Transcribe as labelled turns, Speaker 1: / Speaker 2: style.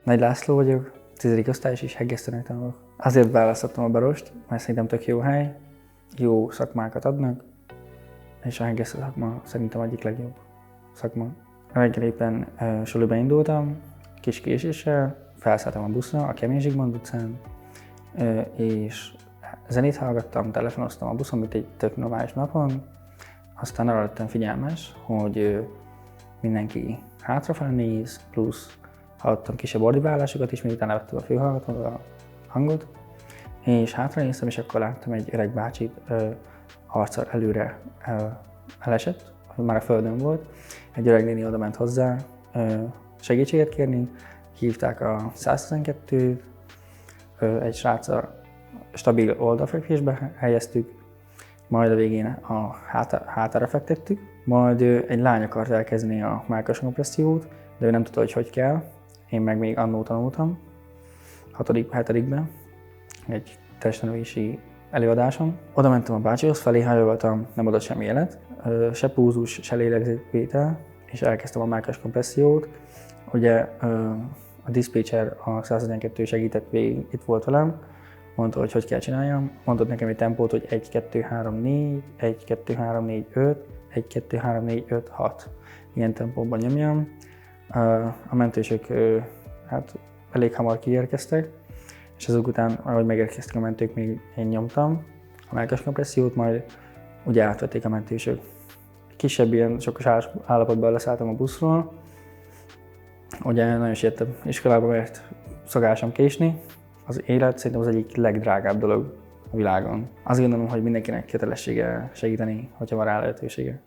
Speaker 1: Nagy László vagyok, 10. osztályos és hegesztőnek tanulok. Azért választottam a Barost, mert szerintem tök jó hely, jó szakmákat adnak, és a hegesztő szakma szerintem egyik legjobb szakma. Reggel éppen suliba indultam, kis késéssel, felszálltam a buszra a Kemény Zsigmond utcán, és zenét hallgattam, telefonoztam a buszon, mint egy tök normális napon. Aztán arra lettem figyelmes, hogy mindenki hátrafelé néz, plusz hallottam kisebb ordibálásokat is, miután levettem a fülhallgatóra a hangot, és hátra néztem, és akkor láttam egy öreg bácsit arccal előre elesett, már a földön volt. Egy öreg néni oda ment hozzá segítséget kérni, hívták a 112-t, egy sráccal stabil oldalfekvésbe helyeztük, majd a végén a hátára fektettük, majd egy lány akart elkezdeni a mellkas kompressziót, de ő nem tudta, hogy kell. Én meg még annó tanultam, 6.-7. egy testnevelési előadáson. Oda mentem a bácsihoz, felé hajoltam, nem adott semmi jelet, se púzus, se lélegzetvétel, és elkezdtem a mellkas kompressziót. Ugye a diszpécser, a 112 segített végig, itt volt velem, mondta, hogy kell csináljam. Mondott nekem egy tempót, hogy 1, 2, 3, 4, 1, 2, 3, 4, 5, 1, 2, 3, 4, 5, 6. Ilyen tempóban nyomjam. A mentősök hát elég hamar kiérkeztek, és azok után, ahogy megérkeztek a mentők, még én nyomtam a mellkas kompressziót, majd ugye átvették a mentősök. Kisebb ilyen sokkos állapotban leszálltam a buszról. Ugye nagyon siettem iskolába, mert szokásom késni. Az élet szerintem az egyik legdrágább dolog a világon. Azt gondolom, hogy mindenkinek kötelessége segíteni, hogyha van rá lehetősége.